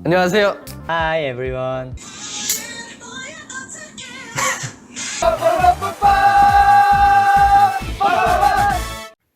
안녕하세요. Hi everyone.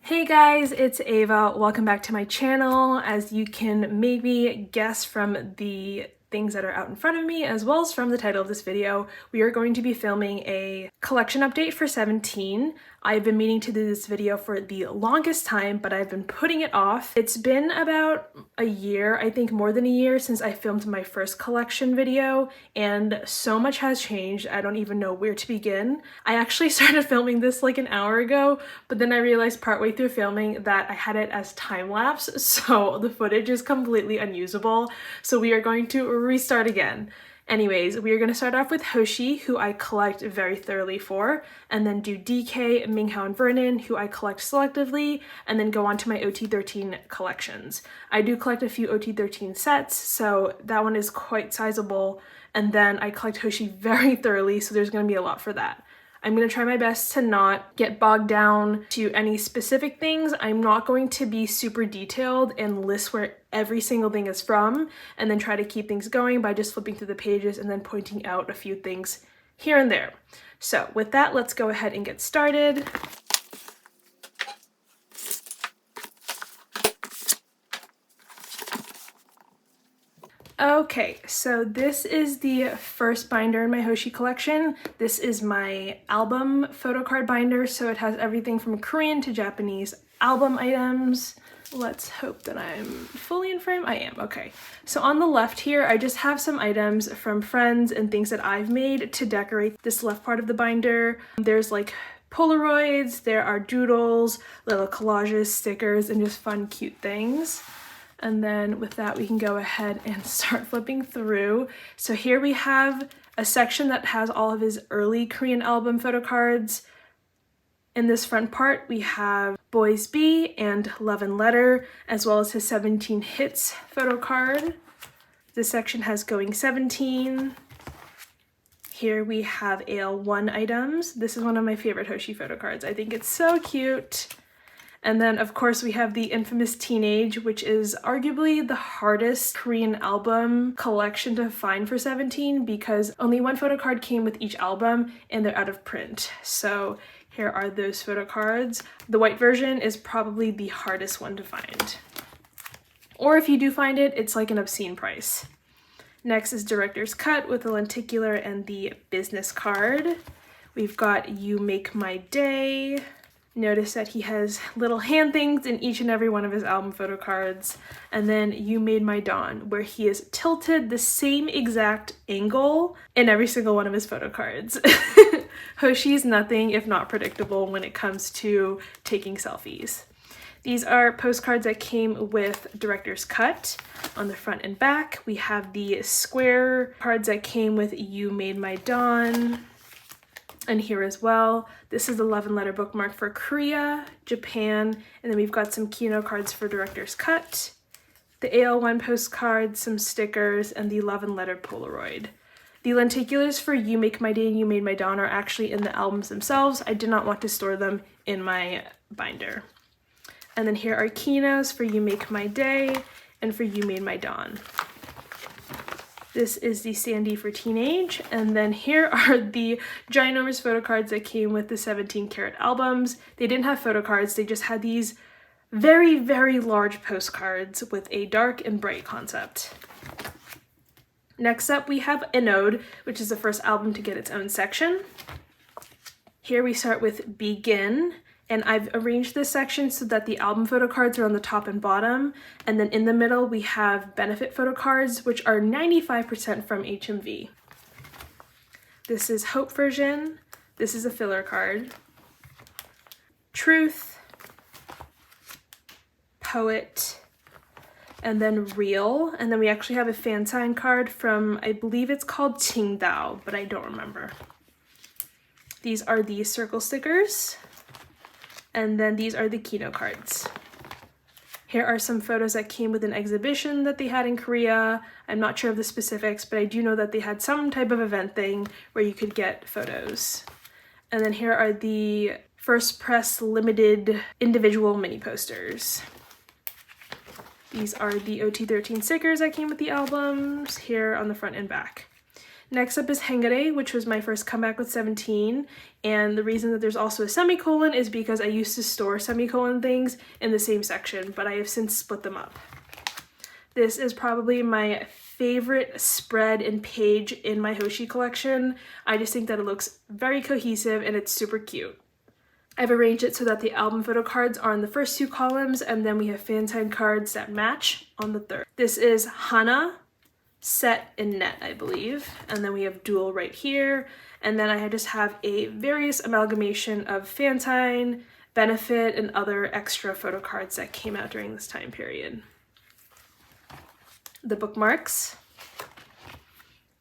Hey guys, it's Ava. Welcome back to my channel. As you can maybe guess from the things that are out in front of me, as well as from the title of this video, we are going to be filming a collection update for 17. I've been meaning to do this video for the longest time, but I've been putting it off. It's been about a year, I think more than a year, since I filmed my first collection video, and so much has changed, I don't even know where to begin. I actually started filming this like an hour ago, but then I realized partway through filming that I had it as time-lapse, so the footage is completely unusable, so we are going to restart again. Anyways, we are going to start off with Hoshi, who I collect very thoroughly for, and then do DK, Minghao, and Vernon, who I collect selectively, and then go on to my OT13 collections. I do collect a few OT13 sets, so that one is quite sizable, and then I collect Hoshi very thoroughly, so there's going to be a lot for that. I'm going to try my best to not get bogged down to any specific things. I'm not going to be super detailed and list where every single thing is from, and then try to keep things going by just flipping through the pages and then pointing out a few things here and there. So with that, let's go ahead and get started. Okay, so this is the first binder in my Hoshi collection. This is my album photocard binder, so it has everything from Korean to Japanese album items. Let's hope that I'm fully in frame. I am, okay. So on the left here, I just have some items from friends and things that I've made to decorate this left part of the binder. There's like Polaroids, there are doodles, little collages, stickers, and just fun, cute things. And then with that, we can go ahead and start flipping through. So here we have a section that has all of his early Korean album photocards. In this front part, we have Boys B and Love and Letter, as well as his 17 Hits photocard. This section has Going 17. Here we have AL1 items. This is one of my favorite Hoshi photocards. I think it's so cute. And then, of course, we have the infamous Teenage, which is arguably the hardest Korean album collection to find for 17 because only one photocard came with each album and they're out of print. So here are those photocards. The white version is probably the hardest one to find. Or if you do find it, it's like an obscene price. Next is Director's Cut with the lenticular and the business card. We've got You Make My Day. Notice that he has little hand things in each and every one of his album photocards. And then You Made My Dawn, where he is tilted the same exact angle in every single one of his photocards. Hoshi is nothing if not predictable when it comes to taking selfies. These are postcards that came with Director's Cut on the front and back. We have the square cards that came with You Made My Dawn. And here as well, this is the Love and Letter bookmark for Korea, Japan, and then we've got some Kino cards for Director's Cut, the AL1 postcard, some stickers, and the Love and Letter Polaroid. The lenticulars for You Make My Day and You Made My Dawn are actually in the albums themselves. I did not want to store them in my binder. And then here are Kinos for You Make My Day and for You Made My Dawn. This is the Sandy for Teenage, and then here are the ginormous photocards that came with the 17 Carat albums. They didn't have photocards, they just had these very, very large postcards with a dark and bright concept. Next up, we have Inode, which is the first album to get its own section. Here we start with Begin. And I've arranged this section so that the album photocards are on the top and bottom. And then in the middle, we have benefit photocards, which are 95% from HMV. This is Hope version. This is a filler card. Truth. Poet. And then Real. And then we actually have a fan sign card from, I believe it's called Qingdao, but I don't remember. These are the circle stickers. And then these are the Kino cards. Here are some photos that came with an exhibition that they had in Korea. I'm not sure of the specifics, but I do know that they had some type of event thing where you could get photos. And then here are the First Press limited individual mini posters. These are the OT13 stickers that came with the albums here on the front and back. Next up is Hengare, which was my first comeback with 17, and the reason that there's also a semicolon is because I used to store semicolon things in the same section, but I have since split them up. This is probably my favorite spread and page in my Hoshi collection. I just think that it looks very cohesive and it's super cute. I've arranged it so that the album photo cards are in the first 2 columns, and then we have fansign cards that match on the third. This is Hana, Set, and Net, I believe. And then we have Dual right here. And then I just have a various amalgamation of fansign, benefit, and other extra photo cards that came out during this time period. The bookmarks,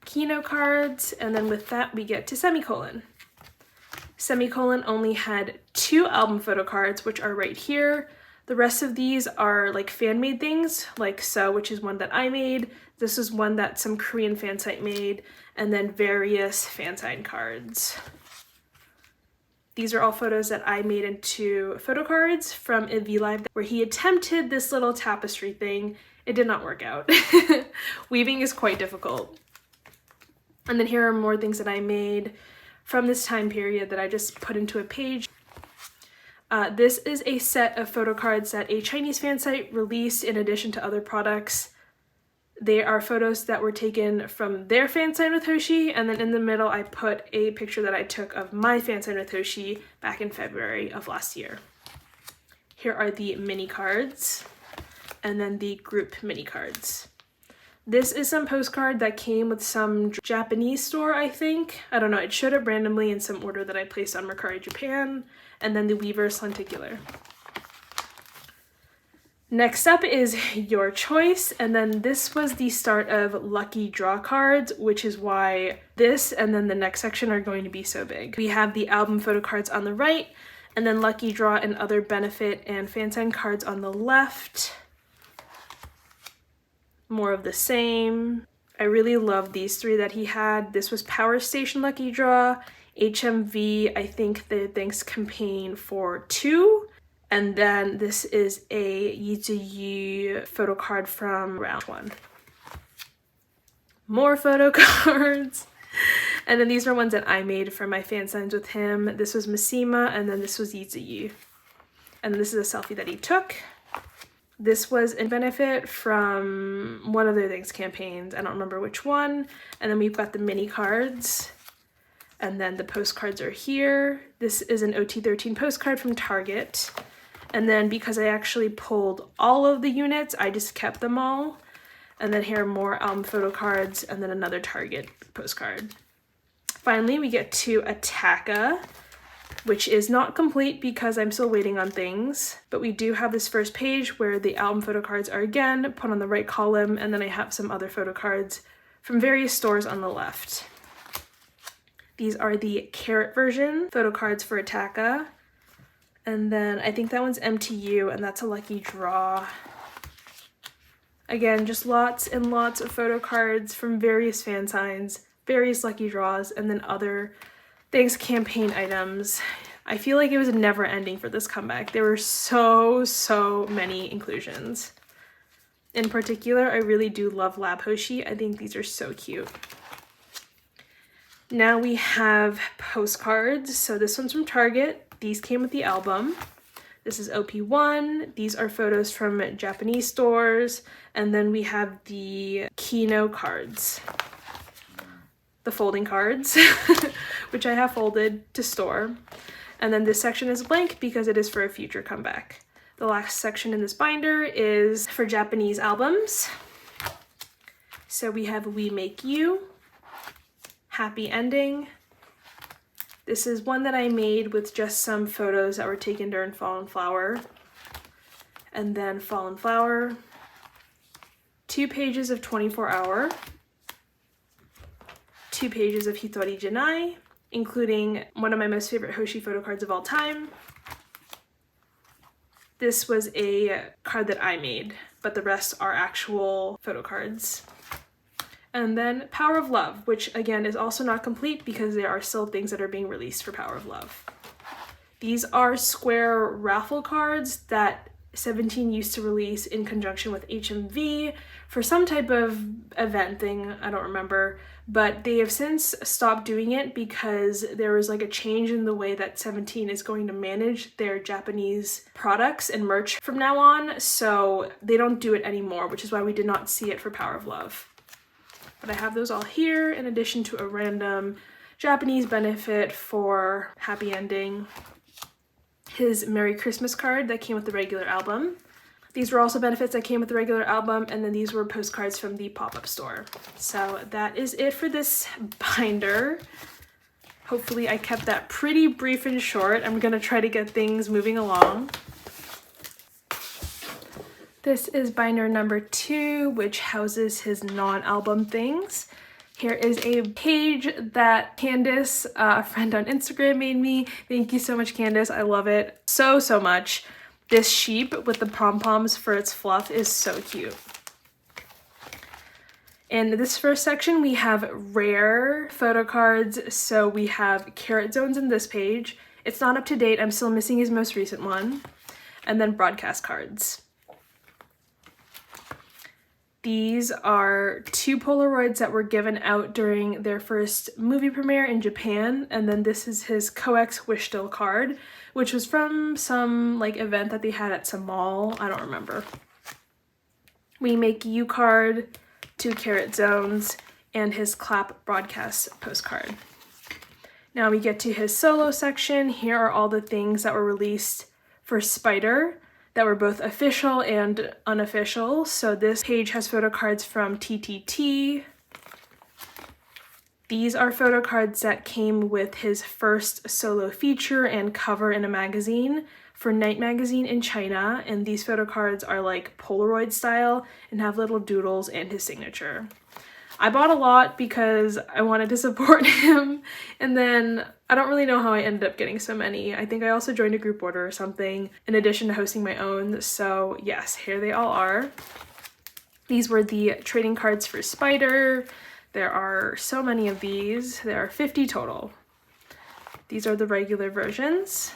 Kino cards, and then with that we get to semicolon. Semicolon only had 2 album photo cards, which are right here. The rest of these are like fan-made things, like So, which is one that I made. This is one that some Korean fan site made, and then various fansign cards. These are all photos that I made into photocards from AVLive, where he attempted this little tapestry thing. It did not work out. Weaving is quite difficult. And then here are more things that I made from this time period that I just put into a page. This is a set of photo cards that a Chinese fan site released in addition to other products. They are photos that were taken from their fan sign with Hoshi, and then in the middle I put a picture that I took of my fan sign with Hoshi back in February of last year. Here are the mini cards, and then the group mini cards. This is some postcard that came with some Japanese store, I think. I don't know, it showed up randomly in some order that I placed on Mercari Japan, and then the Weaver's Lenticular. Next up is Your Choice, and then this was the start of Lucky Draw cards, which is why this and then the next section are going to be so big. We have the album photo cards on the right, and then Lucky Draw and other benefit and fansign cards on the left. More of the same. I really love these 3 that he had. This was Power Station Lucky Draw, HMV, I think the Thanks campaign for 2, and then this is a Yizuyu photo card from round 1. More photo cards. And then these are ones that I made for my fan signs with him. This was Mishima, and then this was Yizuyu. And this is a selfie that he took. This was in benefit from one of their Thanks campaigns. I don't remember which one. And then we've got the mini cards. And then the postcards are here. This is an OT13 postcard from Target. And then because I actually pulled all of the units, I just kept them all. And then here are more album photo cards, and then another Target postcard. Finally, we get to Attaka, which is not complete because I'm still waiting on things, but we do have this first page where the album photo cards are again put on the right column, and then I have some other photo cards from various stores on the left. These are the Carat version photo cards for Attaka, and then I think that one's MTU, and that's a Lucky Draw. Again, just lots and lots of photo cards from various fan signs, various Lucky Draws, and then other Thanks campaign items. I feel like it was never ending for this comeback. There were so many inclusions. In particular, I really do love Lab Hoshi. I think these are so cute. Now we have postcards. So this one's from Target. These came with the album. This is OP1. These are photos from Japanese stores. And then we have the Kino cards. The folding cards, which I have folded to store. And then this section is blank because it is for a future comeback. The last section in this binder is for Japanese albums. So we have We Make You, Happy Ending. This is one that I made with just some photos that were taken during Fall and Flower. And then Fall and Flower. 2 pages of 24 Hour. 2 pages of Hitori Janai, including one of my most favorite Hoshi photo cards of all time. This was a card that I made, but the rest are actual photo cards. And then Power of Love, which again is also not complete because there are still things that are being released for Power of Love. These are square raffle cards that 17 used to release in conjunction with HMV for some type of event thing, I don't remember, but they have since stopped doing it because there was like a change in the way that 17 is going to manage their Japanese products and merch from now on, so they don't do it anymore, which is why we did not see it for Power of Love. But I have those all here, in addition to a random Japanese benefit for Happy Ending, his Merry Christmas card that came with the regular album. These were also benefits that came with the regular album, and then these were postcards from the pop-up store. So that is it for this binder. Hopefully I kept that pretty brief and short. I'm gonna try to get things moving along. This is binder number 2, which houses his non-album things. Here is a page that Candace, a friend on Instagram, made me. Thank you so much, Candace. I love it so, so much. This sheep with the pom-poms for its fluff is so cute. In this first section, we have rare photo cards. So we have Carat zones in this page. It's not up to date. I'm still missing his most recent one. And then broadcast cards. These are 2 Polaroids that were given out during their first movie premiere in Japan, and then this is his Coex Wish Still card, which was from some like event that they had at some mall, I don't remember. We make U card, 2 Carat zones, and his Clap broadcast postcard. Now we get to his solo section. Here are all the things that were released for Spider that were both official and unofficial. So this page has photo cards from ktwt. These are photo cards that came with his first solo feature and cover in a magazine for Night Magazine in China, and these photo cards are like Polaroid style and have little doodles and his signature. I bought a lot because I wanted to support him, and then I don't really know how I ended up getting so many. I think I also joined a group order or something in addition to hosting my own, so yes, here they all are. These were the trading cards for Spider. There are so many of these. There are 50 total. These are the regular versions.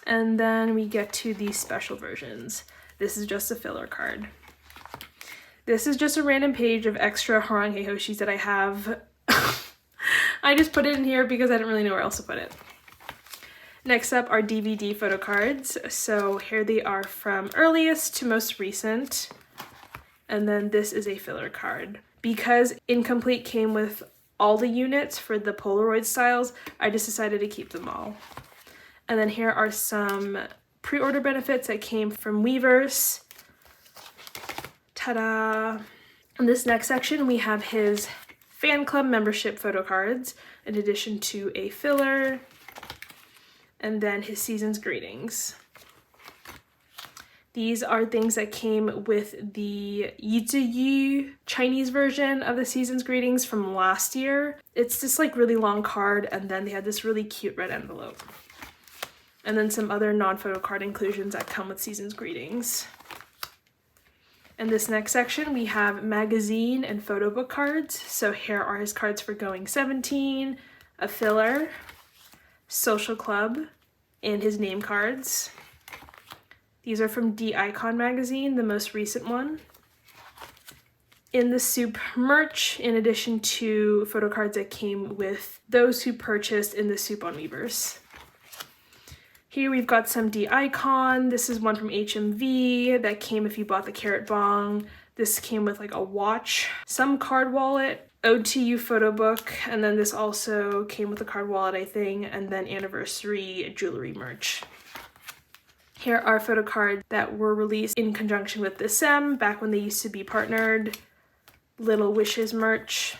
And then we get to the special versions. This is just a filler card. This is just a random page of extra Harange Hoshis that I have. I just put it in here because I didn't really know where else to put it. Next up are DVD photo cards. So here they are from earliest to most recent. And then this is a filler card. Because Incomplete came with all the units for the Polaroid styles, I just decided to keep them all. And then here are some pre-order benefits that came from Weverse. Ta-da! In this next section, we have his fan club membership photo cards, in addition to a filler, and then his season's greetings. These are things that came with the Yizuyu Chinese version of the season's greetings from last year. It's this like really long card, and then they had this really cute red envelope. And then some other non-photo card inclusions that come with season's greetings. In this next section, we have magazine and photo book cards. So here are his cards for Going 17, a filler, Social Club, and his name cards. These are from D Icon magazine, the most recent one. In the Soup merch, in addition to photo cards that came with those who purchased in the Soup on Weverse. Here we've got some D Icon. This is one from HMV that came if you bought the Carat Bong. This came with like a watch, some card wallet, Ode to You photo book, and then this also came with a card wallet, I think, and then anniversary jewelry merch. Here are photo cards that were released in conjunction with the SEM back when they used to be partnered. Little Wishes merch.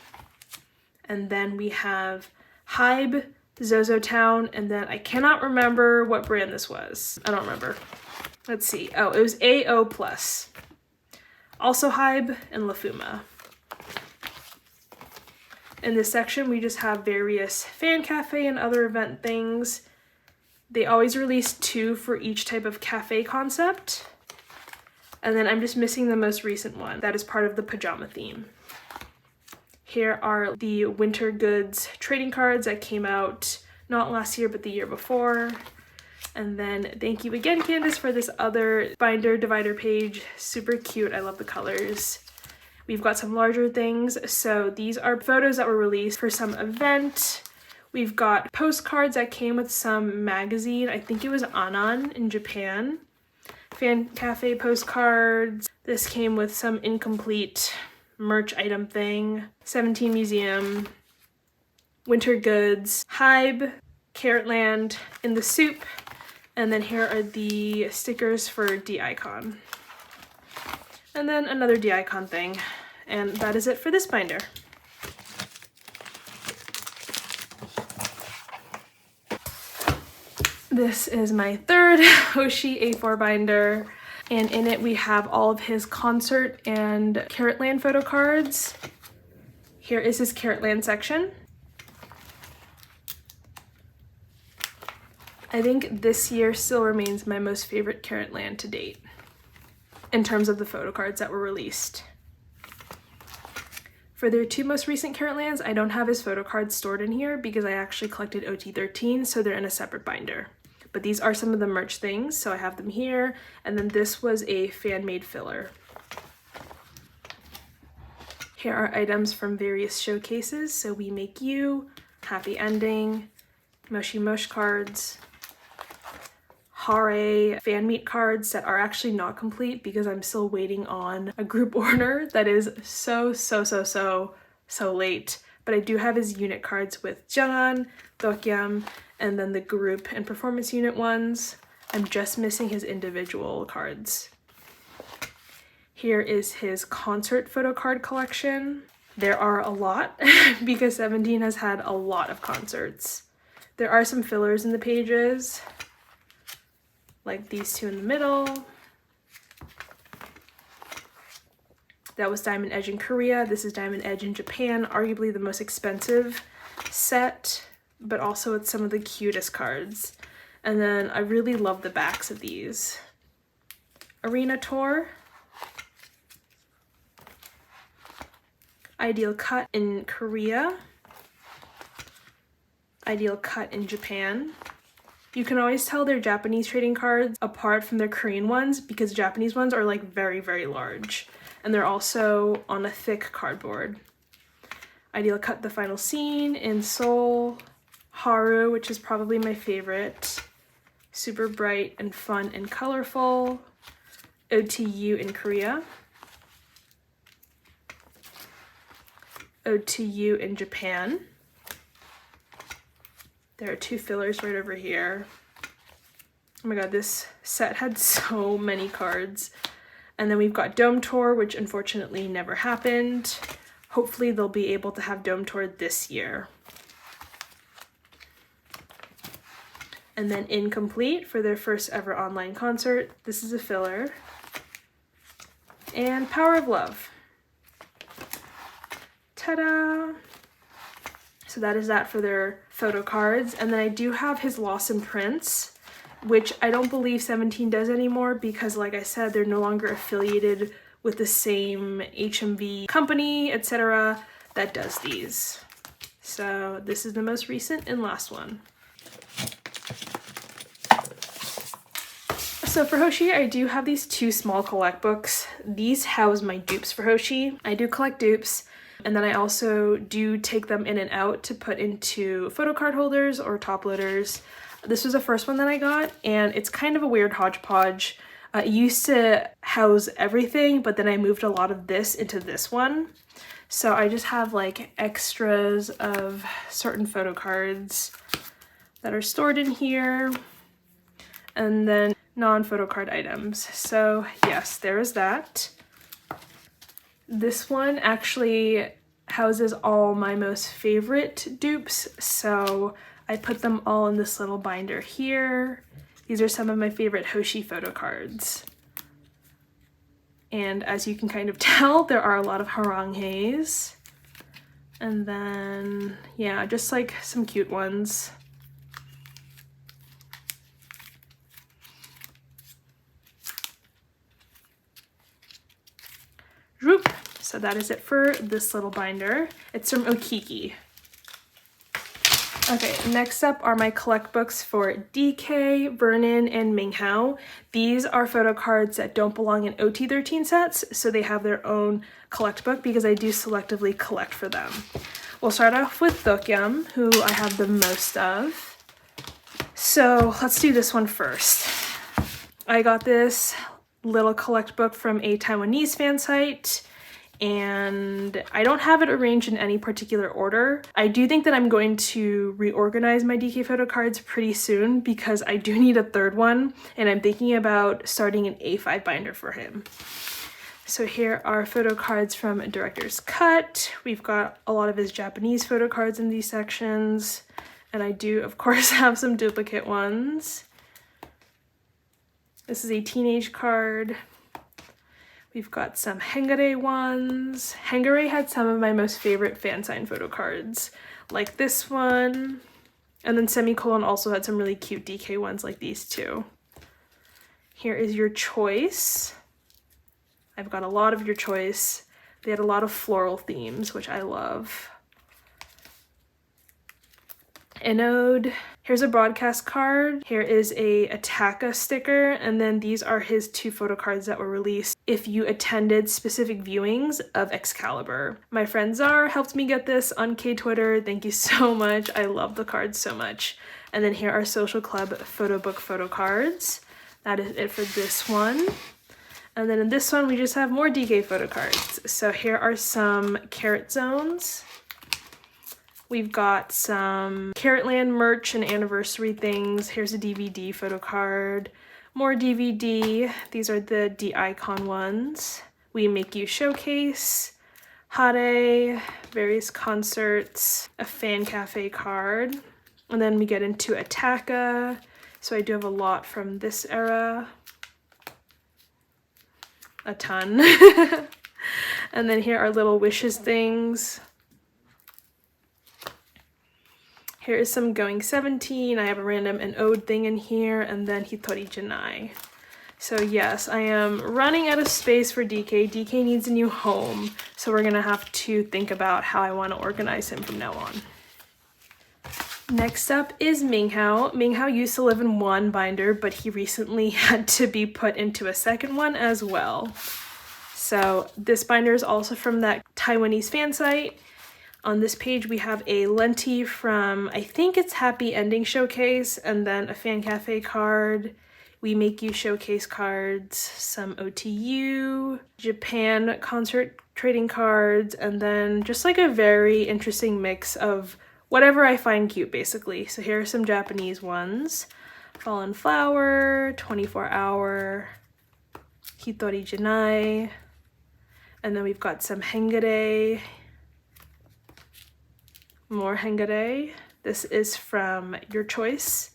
And then we have Hybe, Zozo Town, and then I cannot remember what brand this was. I don't remember. Let's see. Oh, it was AO Plus. Also Hybe and Lafuma. In this section, we just have various fan cafe and other event things. They always release 2 for each type of cafe concept. And then I'm just missing the most recent one. That is part of the pajama theme. Here are the winter goods trading cards that came out not last year, but the year before. And then thank you again, Candace, for this other binder divider page. Super cute. I love the colors. We've got some larger things. So these are photos that were released for some event. We've got postcards that came with some magazine. I think it was Anan in Japan. Fan cafe postcards. This came with some incomplete merch item thing. 17 Museum. Winter Goods. Hybe. Caratland. In the Soup. And then here are the stickers for D-Icon. And then another D-Icon thing. And that is it for this binder. This is my third Hoshi A4 binder, and in it we have all of his concert and Caratland photo cards. Here is his Caratland section. I think this year still remains my most favorite Caratland to date in terms of the photo cards that were released. For their two most recent Caratlands, I don't have his photo cards stored in here because I actually collected OT13, so they're in a separate binder. But these are some of the merch things, so I have them here. And then this was a fan-made filler. Here are items from various showcases. So We Make You, Happy Ending, Moshi Mosh cards, Hare fan meet cards that are actually not complete because I'm still waiting on a group order that is so late. But I do have his unit cards with Jeongan, Dokyeom, and then the group and performance unit ones. I'm just missing his individual cards. Here is his concert photo card collection. There are a lot because 17 has had a lot of concerts. There are some fillers in the pages, like these two in the middle. That was Diamond Edge in Korea. This is Diamond Edge in Japan, arguably the most expensive set, but also it's some of the cutest cards. And then I really love the backs of these. Arena Tour. Ideal Cut in Korea. Ideal Cut in Japan. You can always tell their Japanese trading cards apart from their Korean ones because Japanese ones are like very large. And they're also on a thick cardboard. Ideal Cut The Final Scene in Seoul. Haru, which is probably my favorite. Super bright and fun and colorful. OTU in Korea. OTU in Japan. There are two fillers right over here. Oh my god, this set had so many cards. And then we've got Dome Tour, which unfortunately never happened. Hopefully they'll be able to have Dome Tour this year. And then Incomplete for their first ever online concert. This is a filler. And Power of Love. Ta-da! So that is that for their photo cards. And then I do have his Lawson prints, which I don't believe 17 does anymore because, like I said, they're no longer affiliated with the same HMV company, etc. that does these. So this is the most recent and last one. So for Hoshi, I do have these two small collect books. These house my dupes for Hoshi. I do collect dupes. And then I also do take them in and out to put into photo card holders or top loaders. This was the first one that I got, and it's kind of a weird hodgepodge. It used to house everything, but then I moved a lot of this into this one. So I just have like extras of certain photo cards that are stored in here, and then non-photo card items. So yes, there is that. This one actually houses all my most favorite dupes, so I put them all in this little binder here. These are some of my favorite Hoshi photo cards. And as you can kind of tell, there are a lot of harangues. And then, yeah, just like some cute ones. Droop. So that is it for this little binder. It's from Okiki. Okay, next up are my collect books for DK, Vernon, and Minghao. These are photo cards that don't belong in OT13 sets, so they have their own collect book because I do selectively collect for them. We'll start off with Dokyam, who I have the most of. So let's do this one first. I got this little collect book from a Taiwanese fan site, and I don't have it arranged in any particular order. I do think that I'm going to reorganize my DK photo cards pretty soon because I do need a third one, and I'm thinking about starting an A5 binder for him. So here are photo cards from Director's Cut. We've got a lot of his Japanese photo cards in these sections, and I do of course have some duplicate ones. This is a teenage card. We've got some Hengare ones. Hengare had some of my most favorite fan sign photo cards, like this one. And then Semicolon also had some really cute DK ones like these two. Here is Your Choice. I've got a lot of Your Choice. They had a lot of floral themes, which I love. Anode. Here's a broadcast card. Here is a Attaka sticker, and then these are his 2 photo cards that were released if you attended specific viewings of Excalibur. My friend Zar helped me get this on ktwt. Thank you so much. I love the cards so much. And then here are Social Club photo book photo cards. That is it for this one. And then in this one, we just have more DK photo cards. So here are some Carat zones. We've got some Caratland merch and anniversary things. Here's a DVD photo card. More DVD. These are the D-Icon ones. We Make You Showcase. Hare. Various concerts. A fan cafe card. And then we get into Attaka. So I do have a lot from this era. A ton. And then here are little wishes things. Here is some Going 17. I have a random and ode thing in here, and then Hitori Janai. So yes, I am running out of space for DK. DK needs a new home, so we're gonna have to think about how I want to organize him from now on. Next up is Minghao. Minghao used to live in one binder, but he recently had to be put into a second one as well. So this binder is also from that Taiwanese fan site. On this page, we have a lenti from, I think it's Happy Ending Showcase, and then a Fan Cafe card. We Make You Showcase cards, some OTU, Japan concert trading cards, and then just like a very interesting mix of whatever I find cute, basically. So here are some Japanese ones. Fallen Flower, 24 Hour, Hitori Janai, and then we've got some Hengare. More Hengare. This is from Your Choice.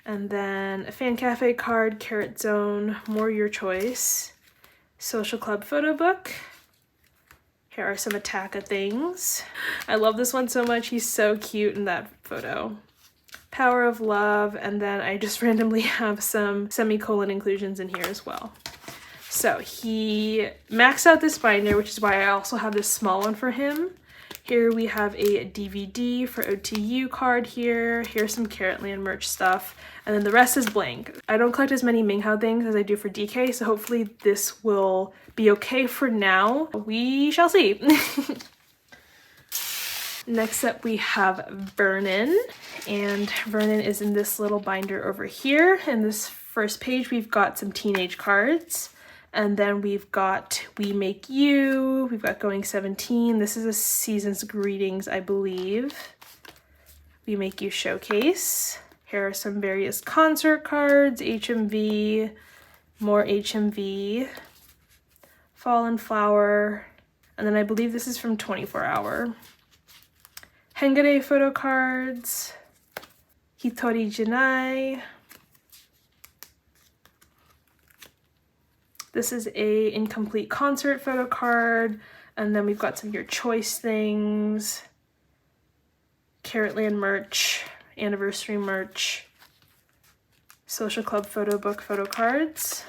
And then a Fan Cafe card, Carat Zone, more Your Choice. Social Club photo book. Here are some Attaka things. I love this one so much. He's so cute in that photo. Power of Love, and then I just randomly have some semicolon inclusions in here as well. So he maxed out this binder, which is why I also have this small one for him. Here we have a DVD for OTU card here. Here's some Caratland merch stuff. And then the rest is blank. I don't collect as many Minghao things as I do for DK, so hopefully this will be okay for now. We shall see. Next up we have Vernon. And Vernon is in this little binder over here. In this first page we've got some teenage cards. And then we've got We Make You, we've got Going 17. This is a Season's Greetings, I believe. We Make You Showcase. Here are some various concert cards, HMV, more HMV, Fallen Flower, and then I believe this is from 24 Hour. Hengare photo cards, Hitori Janai. This is a incomplete concert photo card, and then we've got some Your Choice things, Caratland merch, anniversary merch, Social Club photo book photo cards,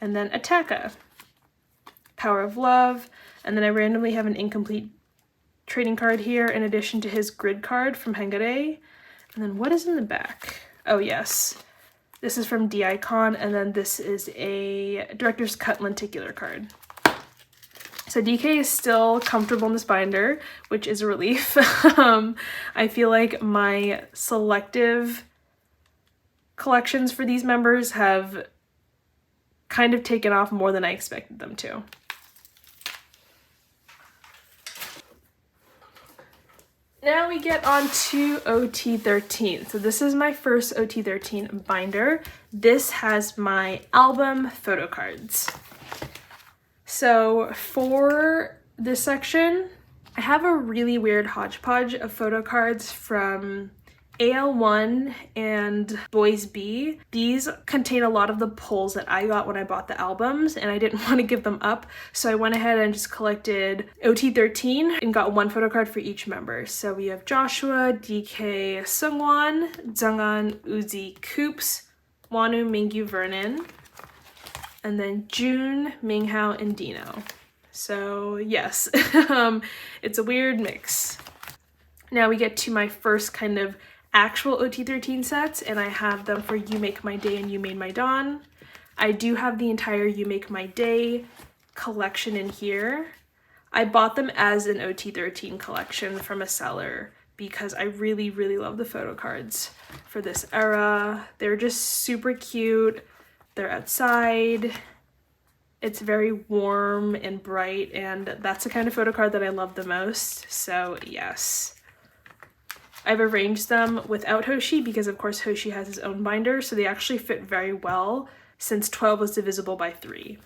and then Attaka, Power of Love, and then I randomly have an incomplete trading card here in addition to his grid card from Hengare. And then what is in the back? Oh yes, this is from D-Icon, and then this is a Director's Cut lenticular card. So DK is still comfortable in this binder, which is a relief. I feel like my Selective collections for these members have kind of taken off more than I expected them to. Now we get on to OT13. So this is my first OT13 binder. This has my album photo cards. So for this section, I have a really weird hodgepodge of photo cards from AL1 and Boys B. These contain a lot of the pulls that I got when I bought the albums, and I didn't want to give them up, so I went ahead and just collected OT13 and got one photo card for each member. So we have Joshua, DK, Seungwon, Junghan, Uzi, Koops, Wonu, Mingyu, Vernon, and then June, Minghao, and Dino. So yes, it's a weird mix. Now we get to my first kind of actual OT13 sets, and I have them for You Make My Day and You Made My Dawn. I do have the entire You Make My Day collection in here. I bought them as an OT13 collection from a seller because I really, really love the photo cards for this era. They're just super cute. They're outside. It's very warm and bright, and that's the kind of photo card that I love the most, so yes. I've arranged them without Hoshi because of course Hoshi has his own binder, so they actually fit very well since 12 was divisible by 3.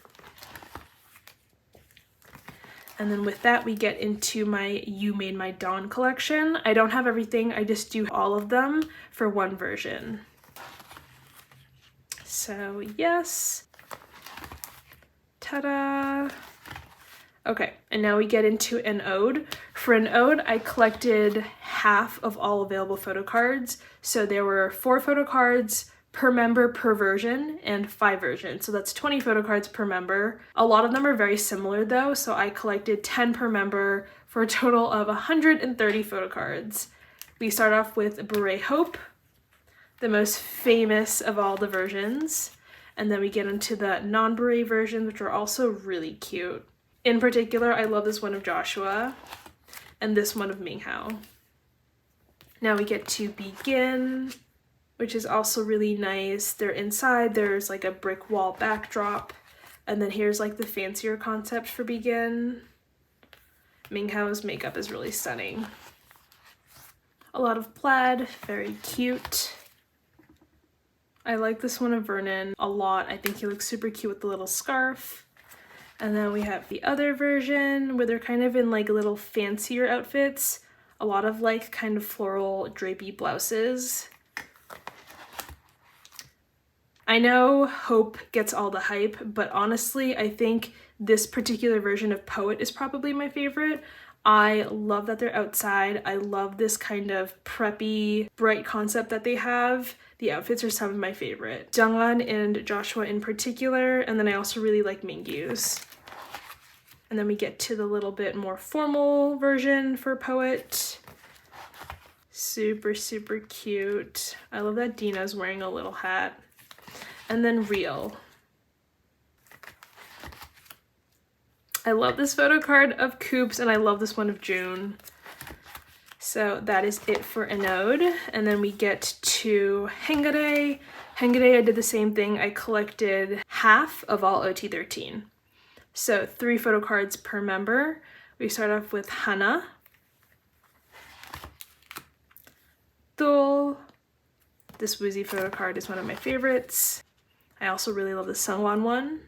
And then with that we get into my You Made My Dawn collection. I don't have everything, I just do all of them for one version. So yes. Ta-da! Okay, and now we get into an ode. For an ode, I collected half of all available photo cards. So there were 4 photo cards per member per version and 5 versions. So that's 20 photo cards per member. A lot of them are very similar though, so I collected 10 per member for a total of 130 photo cards. We start off with Beret Hope, the most famous of all the versions. And then we get into the non-beret versions, which are also really cute. In particular, I love this one of Joshua and this one of Minghao. Now we get to Begin, which is also really nice. They're inside, there's like a brick wall backdrop. And then here's like the fancier concept for Begin. Minghao's makeup is really stunning. A lot of plaid, very cute. I like this one of Vernon a lot. I think he looks super cute with the little scarf. And then we have the other version where they're kind of in like little fancier outfits. A lot of like kind of floral drapey blouses. I know Hope gets all the hype, but honestly, I think this particular version of Poet is probably my favorite. I love that they're outside. I love this kind of preppy, bright concept that they have. The outfits are some of my favorite. Junghan and Joshua in particular, and then I also really like Mingyu's. And then we get to the little bit more formal version for Poet. Super, super cute. I love that Dina's wearing a little hat. And then Real. I love this photo card of Koops, and I love this one of June. So that is it for an ode. And then we get to Hengare. Hengare, I did the same thing. I collected half of all OT13. So 3 photo cards per member. We start off with Hana, Dul. This Woozy photo card is one of my favorites. I also really love the Seungwon one.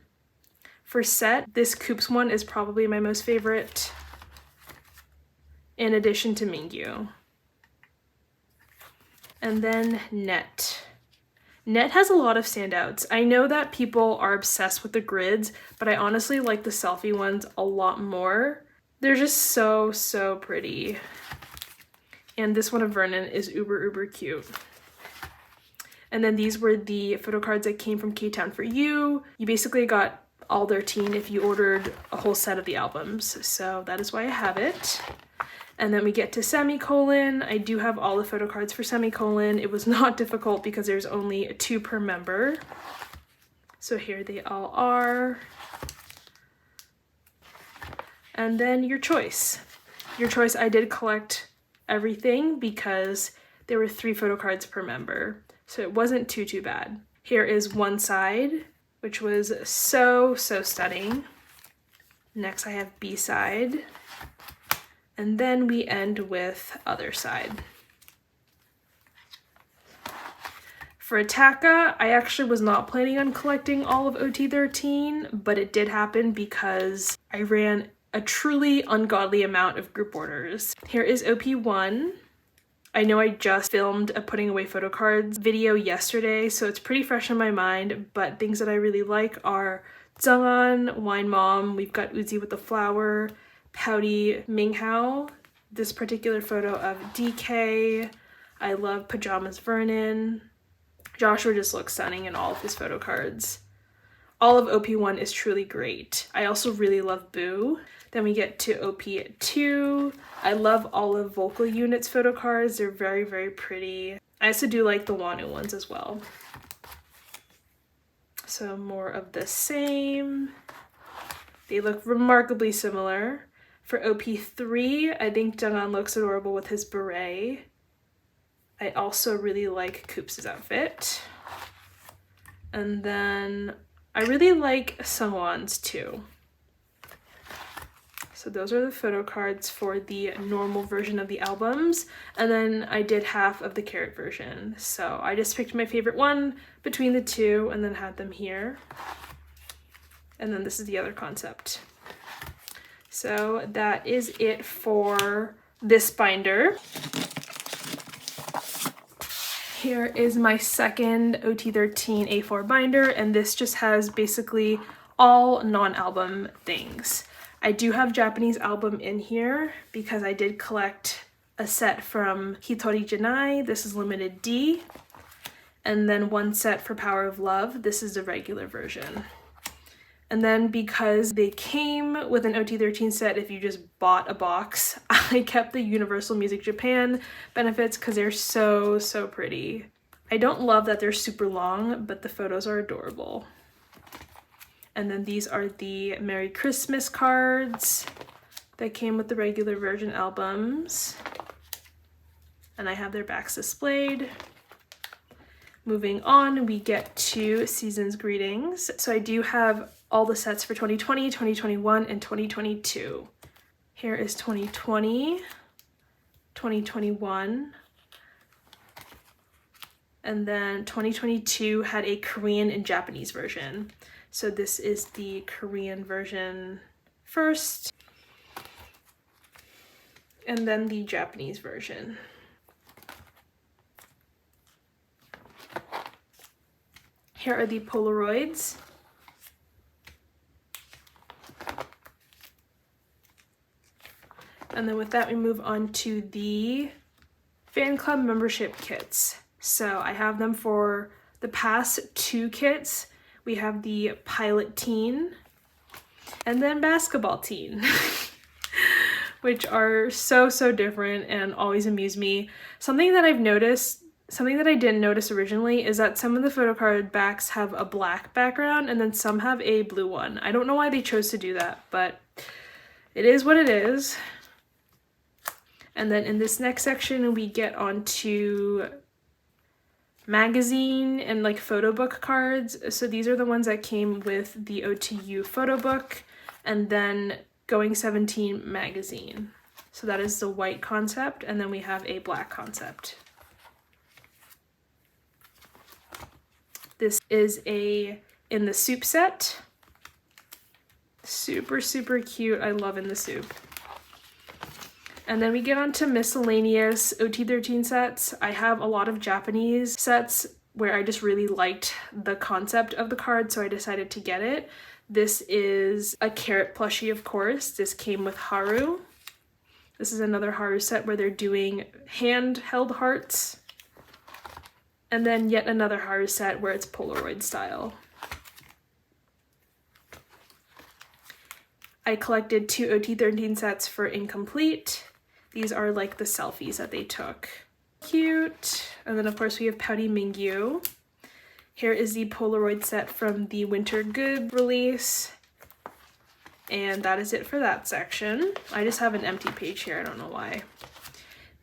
For Set, this Koops one is probably my most favorite, in addition to Mingyu. And then Net. Net has a lot of standouts. I know that people are obsessed with the grids, but I honestly like the selfie ones a lot more. They're just so, so pretty. And this one of Vernon is uber cute. And then these were the photo cards that came from K-Town for You. You basically got all 13 if you ordered a whole set of the albums. So that is why I have it. And then we get to semicolon. I do have all the photo cards for semicolon. It was not difficult because there's only 2 per member. So here they all are. And then your choice. Your choice, I did collect everything because there were 3 photo cards per member. So it wasn't too bad. Here is one side, which was so stunning. Next I have B side. And then we end with other side. For Ataka, I actually was not planning on collecting all of OT13, but it did happen because I ran a truly ungodly amount of group orders. Here is OP1. I know I just filmed a putting away photo cards video yesterday, so it's pretty fresh in my mind, but things that I really like are Zhongan, Wine Mom, we've got Uzi with the flower, Pouty, Minghao, this particular photo of DK, I love Pajamas Vernon, Joshua just looks stunning in all of his photo cards. All of OP1 is truly great. I also really love Boo. Then we get to OP2. I love all of Vocal Unit's photo cards. They're very pretty. I also do like the Wanu ones as well. So more of the same. They look remarkably similar. For OP3, I think Junghan looks adorable with his beret. I also really like Koops' outfit. And then I really like Sungwon's too. So those are the photo cards for the normal version of the albums. And then I did half of the Carat version. So I just picked my favorite one between the 2 and then had them here. And then this is the other concept. So that is it for this binder. Here is my second OT13 A4 binder, and this just has basically all non-album things. I do have Japanese album in here because I did collect a set from Hitori Janai. This is limited D. And then one set for Power of Love. This is the regular version. And then because they came with an OT13 set, if you just bought a box, I kept the Universal Music Japan benefits because they're so pretty. I don't love that they're super long, but the photos are adorable. And then these are the Merry Christmas cards that came with the regular version albums. And I have their backs displayed. Moving on, we get to Season's Greetings. So I do have all the sets for 2020, 2021, and 2022. Here is 2020, 2021, and then 2022 had a Korean and Japanese version. So this is the Korean version first, and then the Japanese version. Here are the Polaroids. And then with that, we move on to the fan club membership kits. So I have them for the past 2 kits. We have the Pilot Teen and then Basketball Teen, which are so different and always amuse me. Something that I've noticed, something that I didn't notice originally, is that some of the photo card backs have a black background and then some have a blue one. I don't know why they chose to do that, but it is what it is. And then in this next section, we get onto magazine and like photo book cards. So these are the ones that came with the OTU photo book and then Going 17 magazine. So that is the white concept, and then we have a black concept. This is a In the Soup set. Super cute. I love In the Soup. And then we get on to miscellaneous OT13 sets. I have a lot of Japanese sets where I just really liked the concept of the card, so I decided to get it. This is a Carat plushie, of course. This came with Haru. This is another Haru set where they're doing handheld hearts. And then yet another Haru set where it's Polaroid style. I collected 2 OT13 sets for Incomplete. These are like the selfies that they took. Cute. And then of course we have Pouty Mingyu. Here is the Polaroid set from the Winter Good release. And that is it for that section. I just have an empty page here, I don't know why.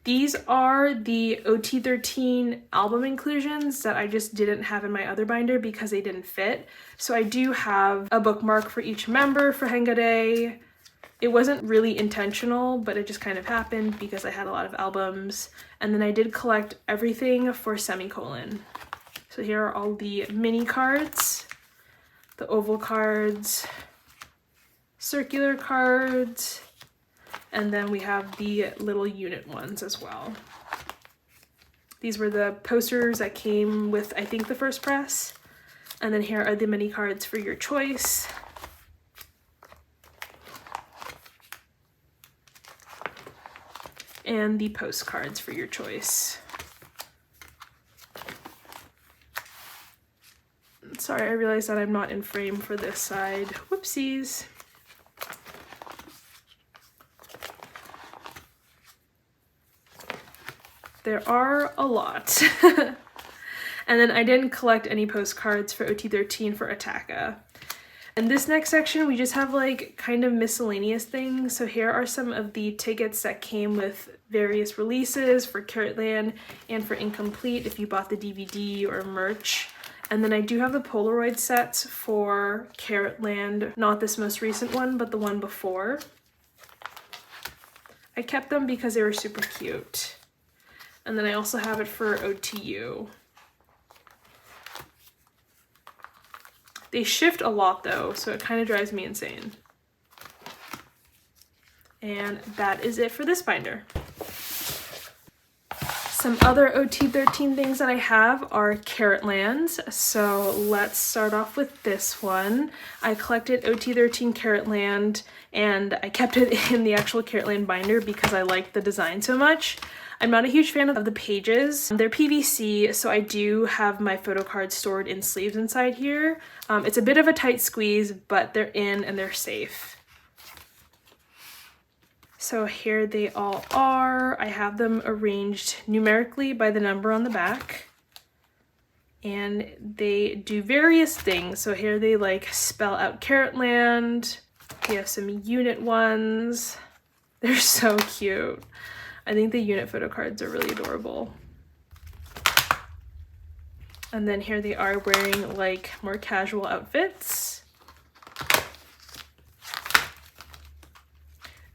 These are the OT13 album inclusions that I just didn't have in my other binder because they didn't fit. So I do have a bookmark for each member for Hengade. It wasn't really intentional, but it just kind of happened because I had a lot of albums. And then I did collect everything for Semicolon. So here are all the mini cards, the oval cards, circular cards, and then we have the little unit ones as well. These were the posters that came with, I think, the first press. And then here are the mini cards for your choice. And the postcards for your choice. Sorry, I realized that I'm not in frame for this side. Whoopsies. There are a lot. And then I didn't collect any postcards for OT13 for Attaka. In this next section, we just have like kind of miscellaneous things. So here are some of the tickets that came with various releases for Caratland and for Incomplete if you bought the DVD or merch. And then I do have the Polaroid sets for Caratland, not this most recent one, but the one before. I kept them because they were super cute. And then I also have it for OTU. They shift a lot though, so it kind of drives me insane. And that is it for this binder. Some other OT13 things that I have are Caratlands. So let's start off with this one. I collected OT13 Caratland and I kept it in the actual Caratland binder because I liked the design so much. I'm not a huge fan of the pages. They're PVC, so I do have my photo cards stored in sleeves inside here. It's a bit of a tight squeeze, but they're in and they're safe. So here they all are. I have them arranged numerically by the number on the back. And they do various things. So here they like spell out Caratland. We have some unit ones. They're so cute. I think the unit photo cards are really adorable. And then here they are wearing like more casual outfits.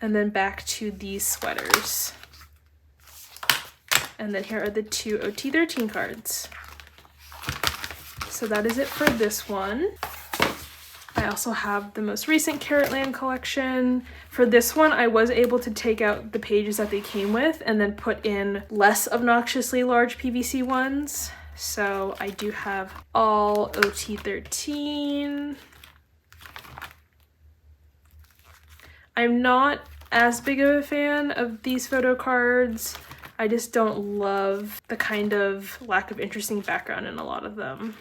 And then back to these sweaters. And then here are the two OT13 cards. So that is it for this one. I also have the most recent Caratland collection. For this one, I was able to take out the pages that they came with and then put in less obnoxiously large PVC ones. So I do have all OT13. I'm not as big of a fan of these photo cards. I just don't love the kind of lack of interesting background in a lot of them.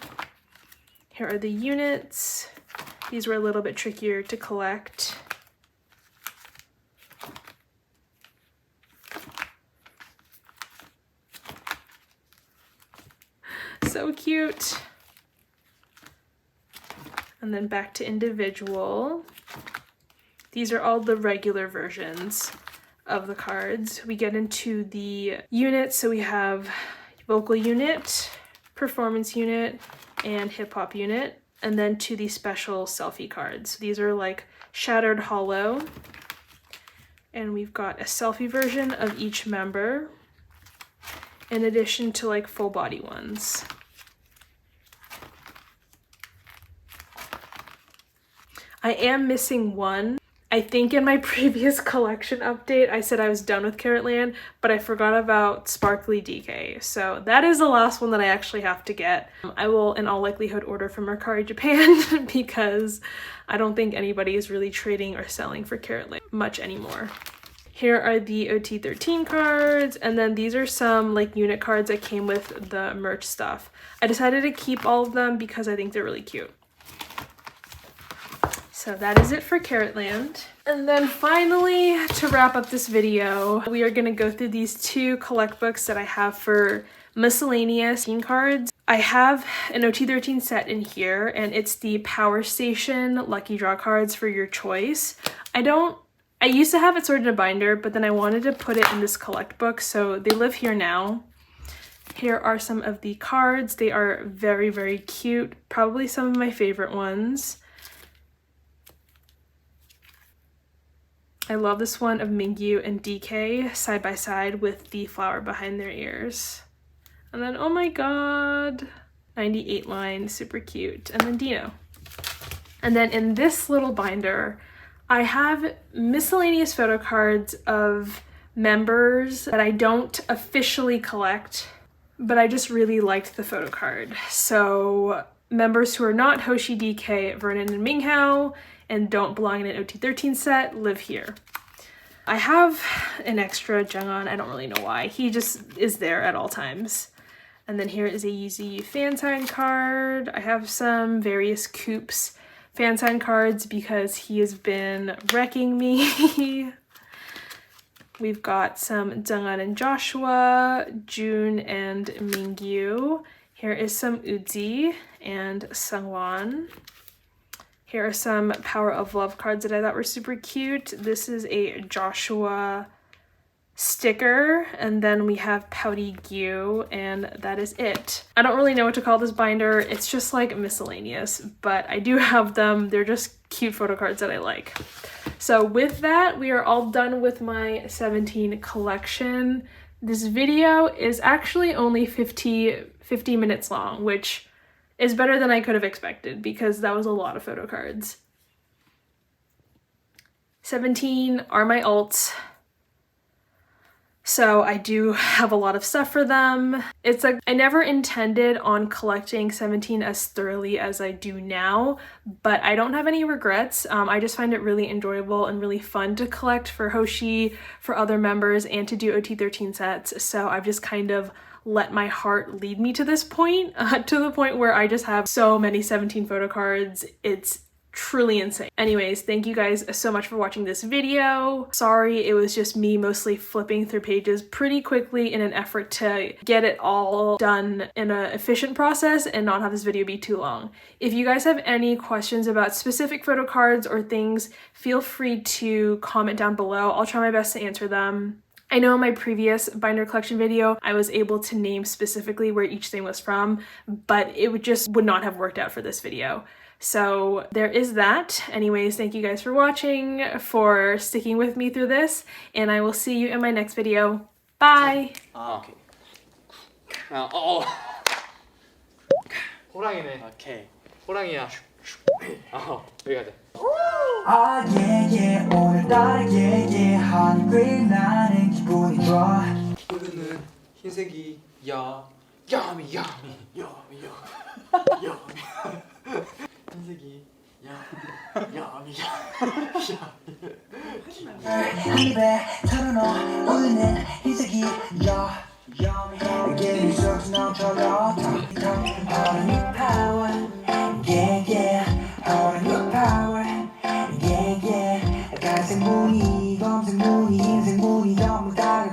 Here are the units. These were a little bit trickier to collect. So cute. And then back to individual. These are all the regular versions of the cards. We get into the units, so we have vocal unit, performance unit, and hip hop unit. And then to the special selfie cards. These are like shattered hollow. And we've got a selfie version of each member, in addition to like full body ones. I am missing one. I think in my previous collection update, I said I was done with Caratland, but I forgot about Sparkly DK. So that is the last one that I actually have to get. I will in all likelihood order from Mercari Japan because I don't think anybody is really trading or selling for Caratland much anymore. Here are the OT13 cards, and then these are some like unit cards that came with the merch stuff. I decided to keep all of them because I think they're really cute. So that is it for Caratland. And then finally, to wrap up this video, we are going to go through these two collect books that I have for miscellaneous theme cards. I have an OT13 set in here, and it's the Power Station Lucky Draw cards for your choice. I used to have it sorted in a binder, but then I wanted to put it in this collect book, so they live here now. Here are some of the cards. They are very, very cute. Probably some of my favorite ones. I love this one of Mingyu and DK side by side with the flower behind their ears. And then, oh my god, 98 line, super cute. And then Dino. And then in this little binder, I have miscellaneous photo cards of members that I don't officially collect, but I just really liked the photo card. So members who are not Hoshi, DK, Vernon, and Minghao, and don't belong in an OT13 set live here. I have an extra Jungwon, I don't really know why. He just is there at all times. And then here is a Yeezy fan sign card. I have some various Coops fan sign cards because he has been wrecking me. We've got some Jungwon and Joshua, June and Mingyu. Here is some Uzi and Sungwon. Here are some Power of Love cards that I thought were super cute. This is a Joshua sticker, and then we have Pouty Gyu, and that is it. I don't really know what to call this binder. It's just like miscellaneous, but I do have them. They're just cute photo cards that I like. So with that, we are all done with my 17 collection. This video is actually only 50 minutes long, which is better than I could have expected because that was a lot of photo cards. 17 are my alts. So I do have a lot of stuff for them. It's like I never intended on collecting 17 as thoroughly as I do now, but I don't have any regrets. I just find it really enjoyable and really fun to collect for Hoshi, for other members, and to do OT13 sets. So I've just kind of let my heart lead me to this point, to the point where I just have so many 17 photo cards. It's truly insane. Anyways, thank you guys so much for watching this video. Sorry, it was just me mostly flipping through pages pretty quickly in an effort to get it all done in an efficient process and not have this video be too long. If you guys have any questions about specific photo cards or things, feel free to comment down below. I'll try my best to answer them. I know in my previous binder collection video, I was able to name specifically where each thing was from, but it would not have worked out for this video. So there is that. Anyways, thank you guys for watching, for sticking with me through this, and I will see you in my next video. Bye! 오케이. 호랑이네. 오케이. 호랑이야. 여기 가자. 오늘따라 하는 꽤 나는 기분이 좋아. 오늘은 흰색이 야미 흰색이 야미 한 입에 털어넣어. 오늘은 흰색이 야미 게임이 쏙 넘쳐가. All new power, yeah, all new power, yeah. 갈색 무늬, 검색 무늬, 흰색 무늬 전부 다